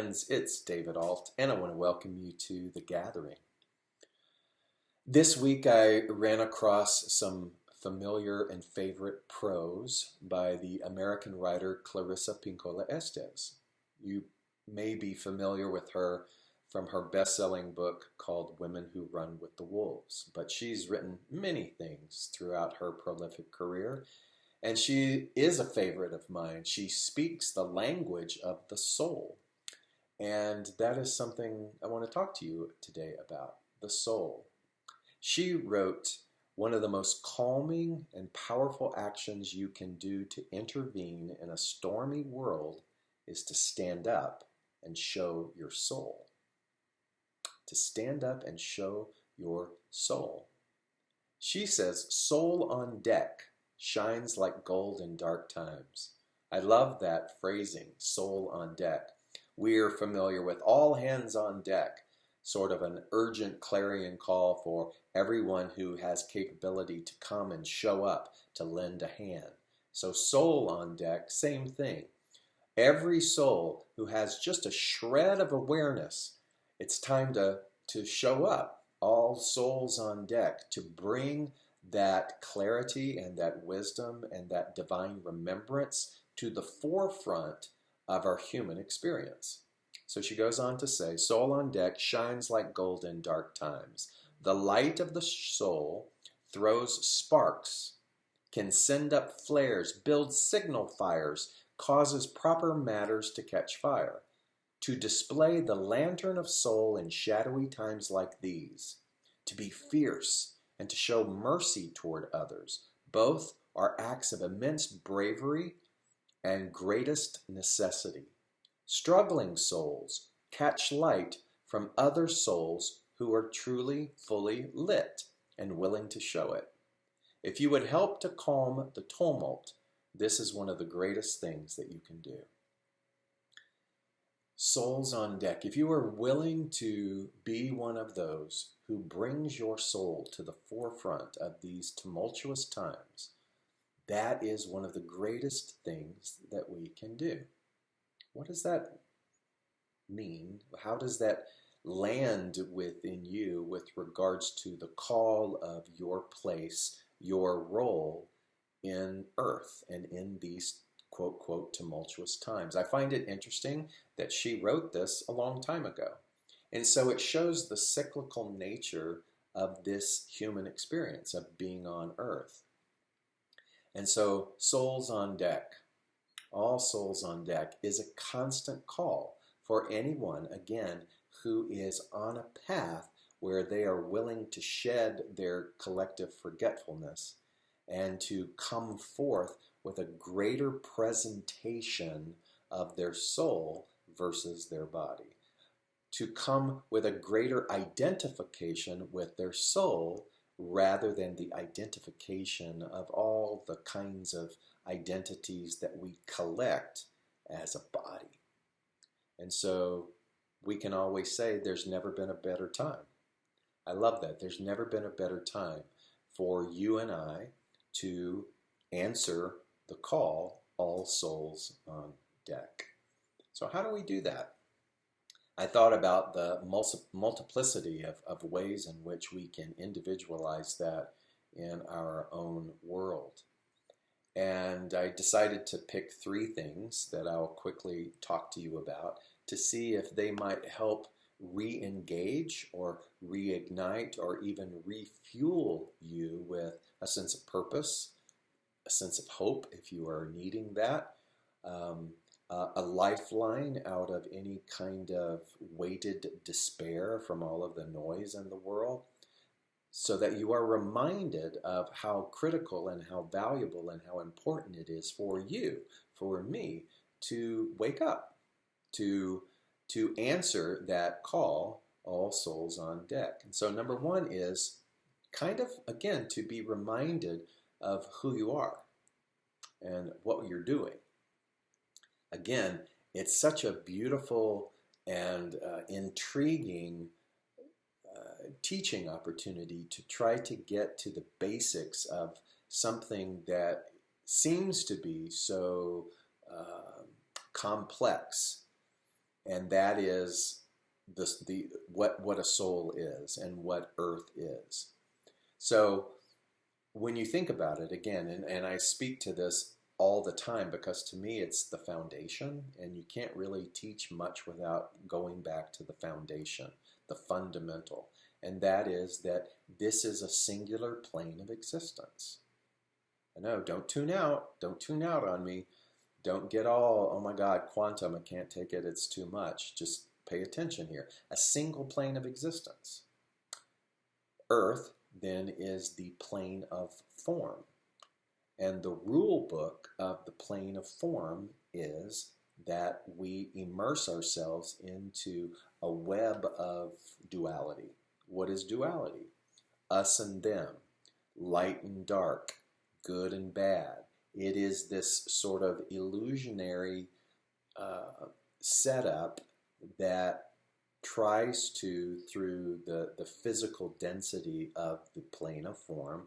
friends, it's David Ault, and I want to welcome you to The Gathering. This week I ran across some familiar and favorite prose by the American writer Clarissa Pinkola Estes. You may be familiar with her from her best-selling book called Women Who Run with the Wolves, but she's written many things throughout her prolific career, and she is a favorite of mine. She speaks the language of the soul. And that is something I want to talk to you today about, the soul. She wrote, one of the most calming and powerful actions you can do to intervene in a stormy world is to stand up and show your soul. To stand up and show your soul. She says, soul on deck shines like gold in dark times. I love that phrasing, soul on deck. We're familiar with all hands on deck, sort of an urgent clarion call for everyone who has capability to come and show up to lend a hand. So soul on deck, same thing. Every soul who has just a shred of awareness, it's time to show up. All souls on deck to bring that clarity and that wisdom and that divine remembrance to the forefront of our human experience. So she goes on to say, soul on deck shines like gold in dark times. The light of the soul throws sparks, can send up flares, builds signal fires, causes proper matters to catch fire. To display the lantern of soul in shadowy times like these, to be fierce and to show mercy toward others, both are acts of immense bravery and greatest necessity. Struggling souls catch light from other souls who are truly, fully lit and willing to show it. If you would help to calm the tumult, this is one of the greatest things that you can do. Souls on deck. If you are willing to be one of those who brings your soul to the forefront of these tumultuous times, that is one of the greatest things that we can do. What does that mean? How does that land within you with regards to the call of your place, your role in earth and in these quote, quote, tumultuous times? I find it interesting that she wrote this a long time ago. And so it shows the cyclical nature of this human experience of being on earth. And so souls on deck, all souls on deck, is a constant call for anyone, again, who is on a path where they are willing to shed their collective forgetfulness and to come forth with a greater presentation of their soul versus their body. To come with a greater identification with their soul rather than the identification of all the kinds of identities that we collect as a body. And so we can always say there's never been a better time. I love that. There's never been a better time for you and I to answer the call, all souls on deck. So how do we do that? I thought about the multiplicity of ways in which we can individualize that in our own world. And I decided to pick three things that I'll quickly talk to you about to see if they might help re-engage or reignite or even refuel you with a sense of purpose, a sense of hope if you are needing that, a lifeline out of any kind of weighted despair from all of the noise in the world, so that you are reminded of how critical and how valuable and how important it is for you, for me, to wake up, to answer that call, all souls on deck. And so number one is kind of, again, to be reminded of who you are and what you're doing. Again, it's such a beautiful and intriguing teaching opportunity to try to get to the basics of something that seems to be so complex and that is what a soul is and what earth is. So when you think about it again, and I speak to this all the time because to me it's the foundation, and you can't really teach much without going back to the foundation, the fundamental, and that is that this is a singular plane of existence. I know, don't tune out on me. Don't get all, oh my God, quantum, I can't take it, it's too much. Just pay attention here. A single plane of existence. Earth then is the plane of form. And the rule book of the plane of form is that we immerse ourselves into a web of duality. What is duality? Us and them, light and dark, good and bad. It is this sort of illusionary setup that tries to, through the physical density of the plane of form,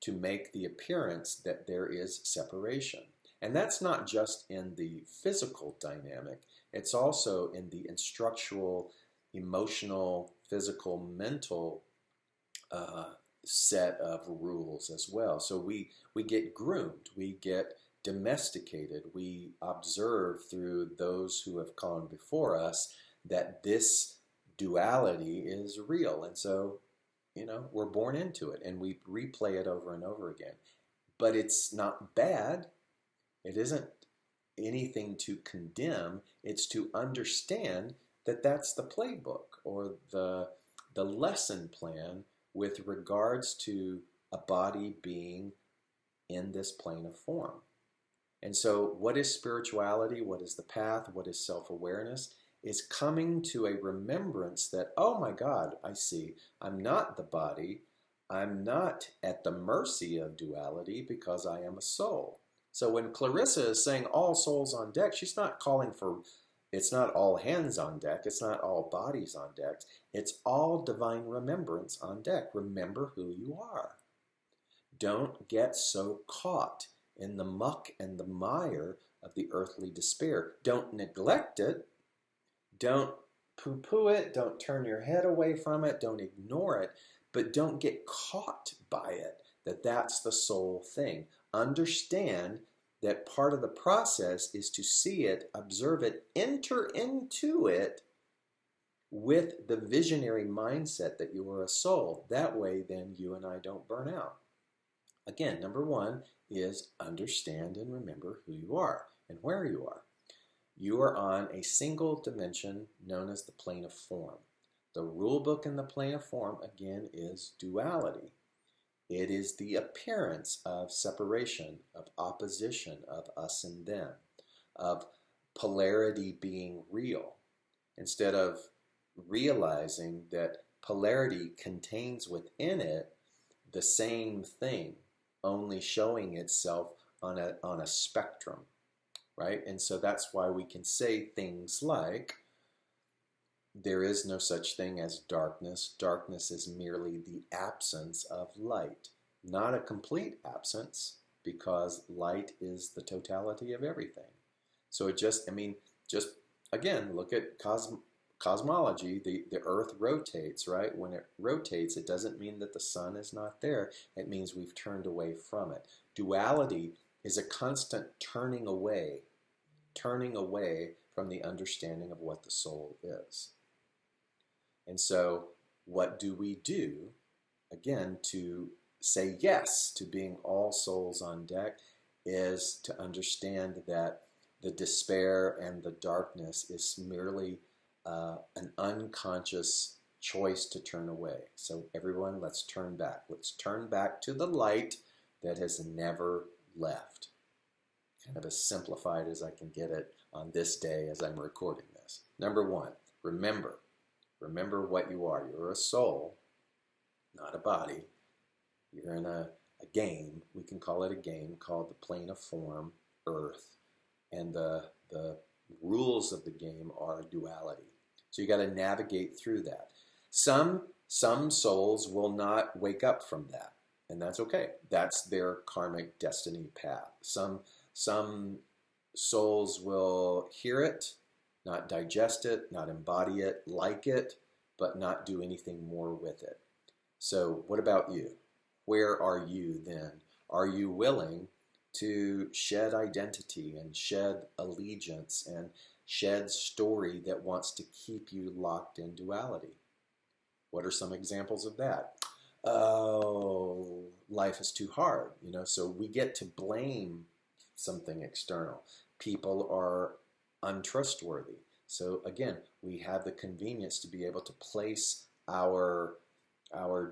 to make the appearance that there is separation. And that's not just in the physical dynamic, it's also in the instructional, emotional, physical, mental set of rules as well. So we get groomed, we get domesticated, we observe through those who have gone before us that this duality is real. And so, we're born into it and we replay it over and over again. But it's not bad. It isn't anything to condemn. It's to understand that that's the playbook or the lesson plan with regards to a body being in this plane of form. And so what is spirituality? What is the path? What is self-awareness? Is coming to a remembrance that, oh my God, I see, I'm not the body, I'm not at the mercy of duality because I am a soul. So when Clarissa is saying all souls on deck, she's not calling for, it's not all hands on deck, it's not all bodies on deck, it's all divine remembrance on deck. Remember who you are. Don't get so caught in the muck and the mire of the earthly despair. Don't neglect it. Don't poo-poo it, don't turn your head away from it, don't ignore it, but don't get caught by it, that's the soul thing. Understand that part of the process is to see it, observe it, enter into it with the visionary mindset that you are a soul. That way, then, you and I don't burn out. Again, number one is understand and remember who you are and where you are. You are on a single dimension known as the plane of form. The rule book in the plane of form, again, is duality. It is the appearance of separation, of opposition, of us and them, of polarity being real. Instead of realizing that polarity contains within it the same thing, only showing itself on a spectrum. Right? And so that's why we can say things like, there is no such thing as darkness. Darkness is merely the absence of light. Not a complete absence, because light is the totality of everything. So it just again, look at cosmology. The earth rotates, right? When it rotates, it doesn't mean that the sun is not there. It means we've turned away from it. Duality is a constant turning away from the understanding of what the soul is. And so what do we do, again, to say yes to being all souls on deck, is to understand that the despair and the darkness is merely an unconscious choice to turn away. So everyone, let's turn back. Let's turn back to the light that has never left. Kind of as simplified as I can get it on this day as I'm recording this. Number one, remember what you are. You're a soul, not a body. You're in a game. We can call it a game called the plane of form, Earth. And the rules of the game are duality. So you got to navigate through that. Some souls will not wake up from that, and that's okay. That's their karmic destiny path. Some souls will hear it, not digest it, not embody it, like it, but not do anything more with it. So what about you? Where are you then? Are you willing to shed identity and shed allegiance and shed story that wants to keep you locked in duality? What are some examples of that? Oh, life is too hard, so we get to blame something external. People are untrustworthy. So again, we have the convenience to be able to place our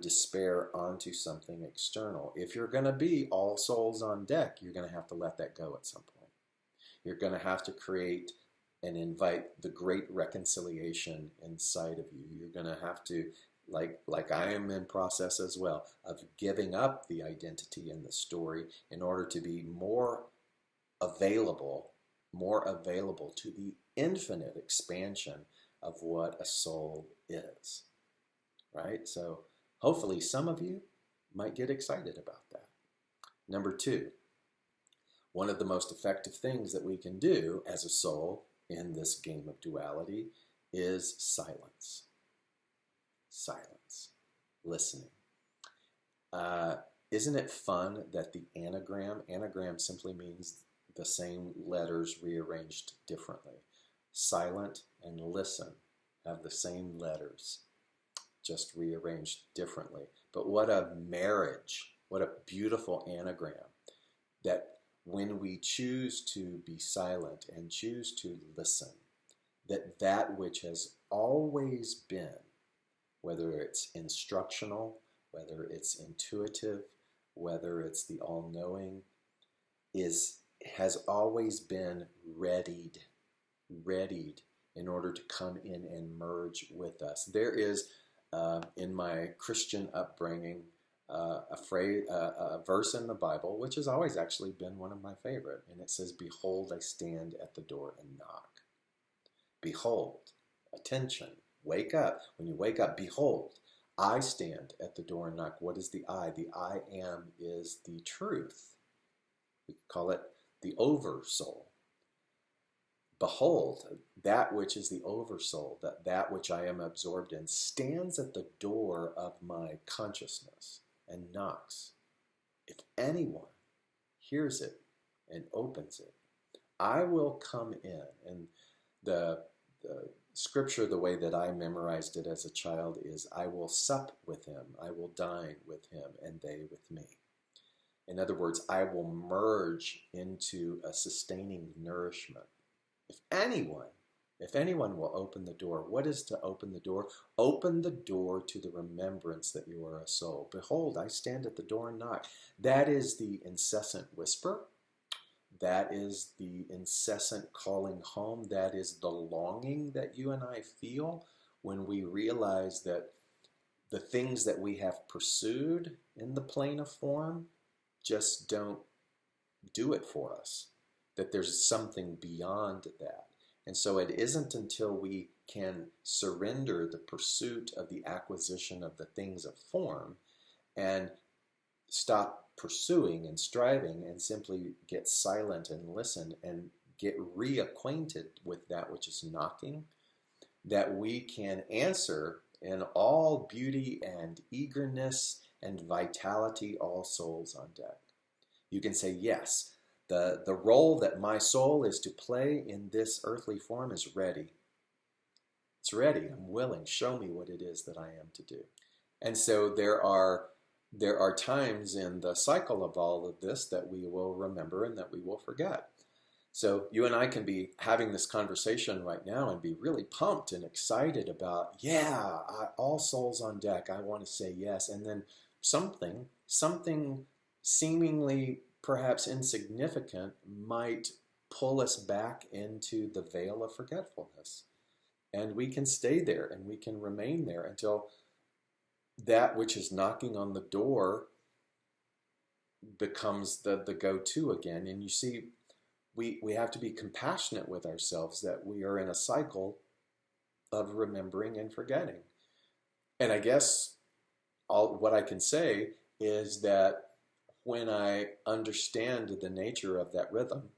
despair onto something external. If you're going to be all souls on deck, you're going to have to let that go at some point. You're going to have to create and invite the great reconciliation inside of you. You're going to have to, like I am in process as well, of giving up the identity and the story in order to be more available to the infinite expansion of what a soul is. Right? So hopefully some of you might get excited about that. Number 2, one of the most effective things that we can do as a soul in this game of duality is silence. Silence. Listening. Isn't it fun that the anagram simply means the same letters rearranged differently. Silent and listen have the same letters, just rearranged differently. But what a marriage, what a beautiful anagram, that when we choose to be silent and choose to listen, that which has always been, whether it's instructional, whether it's intuitive, whether it's the all-knowing, has always been readied in order to come in and merge with us. There is, in my Christian upbringing, a verse in the Bible, which has always actually been one of my favorite, and it says, "Behold, I stand at the door and knock." Behold, attention, wake up. When you wake up, behold, I stand at the door and knock. What is the I? The I am is the truth. We call it the oversoul. Behold, that which is the oversoul, that which I am absorbed in, stands at the door of my consciousness and knocks. If anyone hears it and opens it, I will come in. And the scripture, the way that I memorized it as a child, is, I will sup with him, I will dine with him, and they with me. In other words, I will merge into a sustaining nourishment. If anyone will open the door, what is to open the door? Open the door to the remembrance that you are a soul. Behold, I stand at the door and knock. That is the incessant whisper. That is the incessant calling home. That is the longing that you and I feel when we realize that the things that we have pursued in the plane of form just don't do it for us. That there's something beyond that. And so it isn't until we can surrender the pursuit of the acquisition of the things of form and stop pursuing and striving and simply get silent and listen and get reacquainted with that which is knocking, that we can answer in all beauty and eagerness and vitality, all souls on deck. You can say, yes, the role that my soul is to play in this earthly form is ready. It's ready. I'm willing. Show me what it is that I am to do. And so there are times in the cycle of all of this that we will remember and that we will forget. So you and I can be having this conversation right now and be really pumped and excited about, all souls on deck. I want to say yes. And then something seemingly perhaps insignificant might pull us back into the veil of forgetfulness. And we can stay there and we can remain there until that which is knocking on the door becomes the go-to again. And you see, we have to be compassionate with ourselves that we are in a cycle of remembering and forgetting. And I guess what I can say is that when I understand the nature of that rhythm,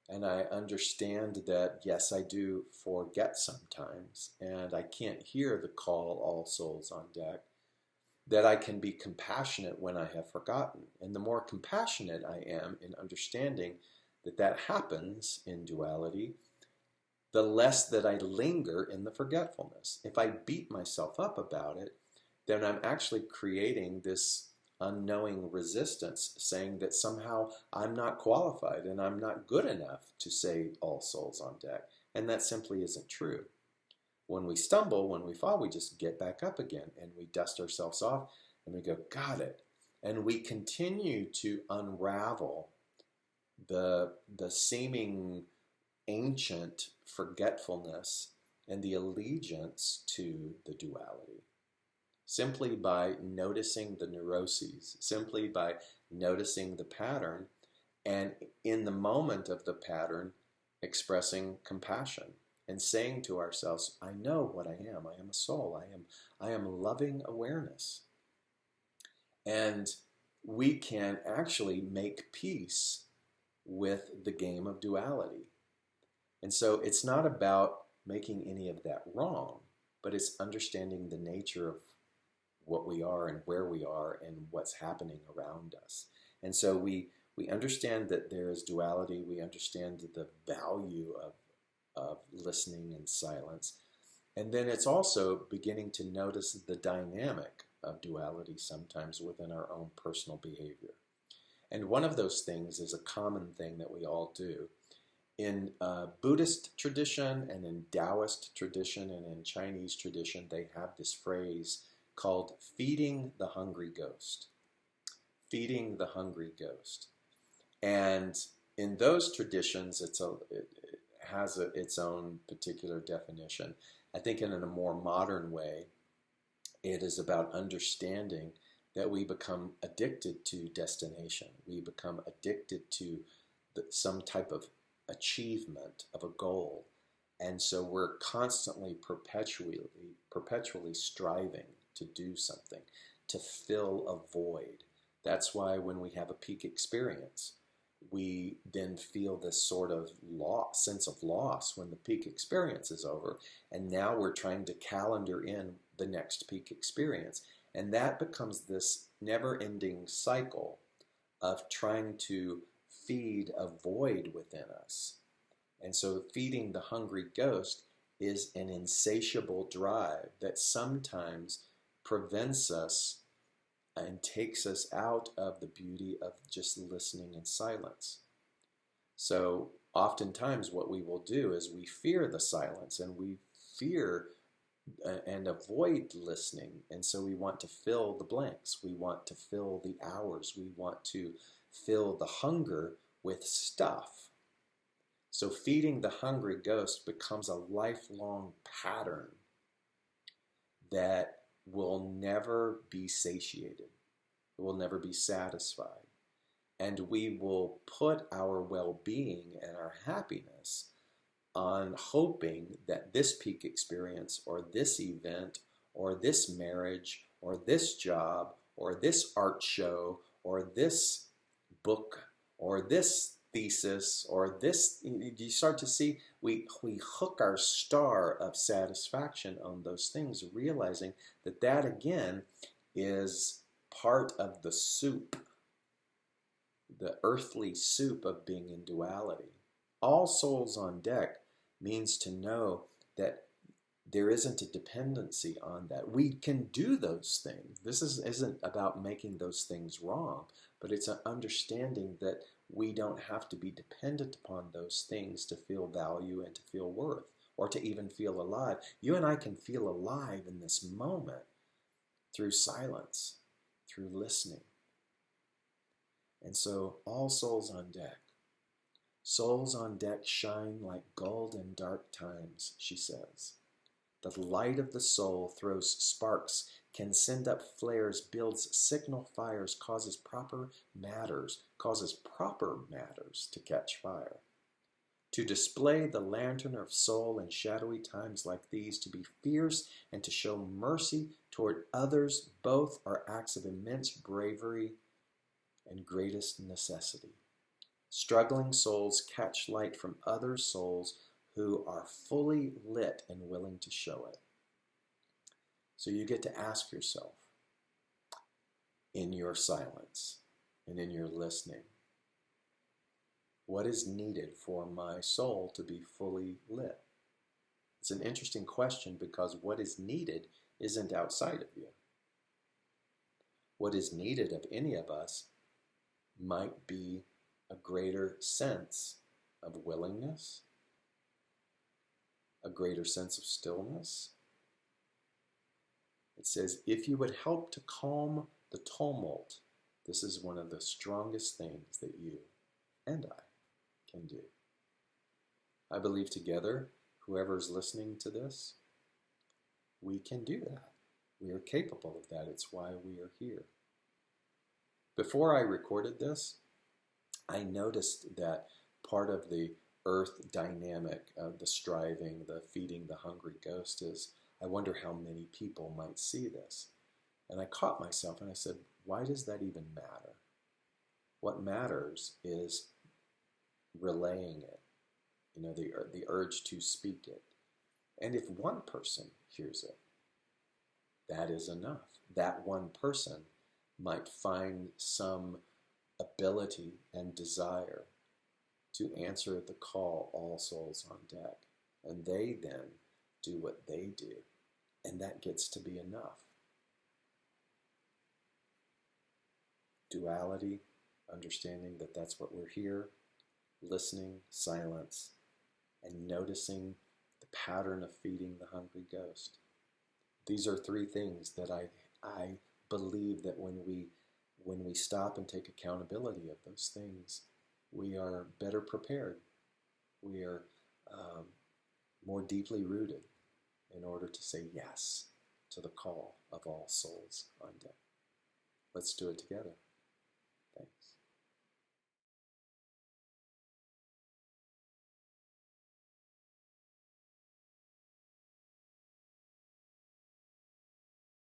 And I understand that, yes, I do forget sometimes, and I can't hear the call, all souls on deck, that I can be compassionate when I have forgotten. And the more compassionate I am in understanding that that happens in duality, the less that I linger in the forgetfulness. If I beat myself up about it, then I'm actually creating this unknowing resistance, saying that somehow I'm not qualified and I'm not good enough to say all souls on deck. And that simply isn't true. When we stumble, when we fall, we just get back up again and we dust ourselves off and we go, got it. And we continue to unravel the seeming ancient forgetfulness and the allegiance to the duality, simply by noticing the neuroses, simply by noticing the pattern, and in the moment of the pattern, expressing compassion and saying to ourselves, I know what I am. I am a soul. I am loving awareness. And we can actually make peace with the game of duality. And so it's not about making any of that wrong, but it's understanding the nature of what we are and where we are and what's happening around us. And so we understand that there is duality. We understand the value of listening and silence. And then it's also beginning to notice the dynamic of duality sometimes within our own personal behavior. And one of those things is a common thing that we all do. In Buddhist tradition and in Taoist tradition and in Chinese tradition, they have this phrase called feeding the hungry ghost. Feeding the hungry ghost. And in those traditions, it has its own particular definition. I think in a more modern way, it is about understanding that we become addicted to destination. We become addicted to some type of achievement of a goal. And so we're constantly, perpetually striving to do something, to fill a void. That's why when we have a peak experience, we then feel this sort of sense of loss when the peak experience is over. And now we're trying to calendar in the next peak experience. And that becomes this never-ending cycle of trying to feed a void within us. And so feeding the hungry ghost is an insatiable drive that sometimes prevents us and takes us out of the beauty of just listening in silence. So oftentimes what we will do is we fear the silence and we fear and avoid listening. And so we want to fill the blanks. We want to fill the hours. We want to fill the hunger with stuff. So feeding the hungry ghost becomes a lifelong pattern that will never be satiated. It will never be satisfied. And we will put our well-being and our happiness on hoping that this peak experience or this event or this marriage or this job or this art show or this book or this thesis or this, you start to see we hook our star of satisfaction on those things, realizing that that again is part of the soup, the earthly soup of being in duality. All souls on deck means to know that there isn't a dependency on that. We can do those things. This isn't about making those things wrong, but it's an understanding that we don't have to be dependent upon those things to feel value and to feel worth or to even feel alive. You and I can feel alive in this moment through silence, through listening. And so all souls on deck. Souls on deck shine like gold in dark times, she says. The light of the soul throws sparks, can send up flares, builds signal fires, causes proper matters to catch fire. To display the lantern of soul in shadowy times like these, to be fierce and to show mercy toward others, both are acts of immense bravery and greatest necessity. Struggling souls catch light from other souls who are fully lit and willing to show it. So you get to ask yourself, in your silence and in your listening, what is needed for my soul to be fully lit? It's an interesting question because what is needed isn't outside of you. What is needed of any of us might be a greater sense of willingness, a greater sense of stillness. It says, if you would help to calm the tumult, this is one of the strongest things that you and I can do. I believe together, whoever's listening to this, we can do that. We are capable of that. It's why we are here. Before I recorded this, I noticed that part of the earth dynamic of the striving, the feeding the hungry ghost is, I wonder how many people might see this. And I caught myself and I said, why does that even matter? What matters is relaying it, the urge to speak it. And if one person hears it, that is enough. That one person might find some ability and desire to answer the call, all souls on deck. And they then do what they do. And that gets to be enough. Duality, understanding that that's what we're here, listening, silence, and noticing the pattern of feeding the hungry ghost. These are three things that I believe that when we stop and take accountability of those things, we are better prepared. We are more deeply rooted in order to say yes to the call of all souls on deck. Let's do it together.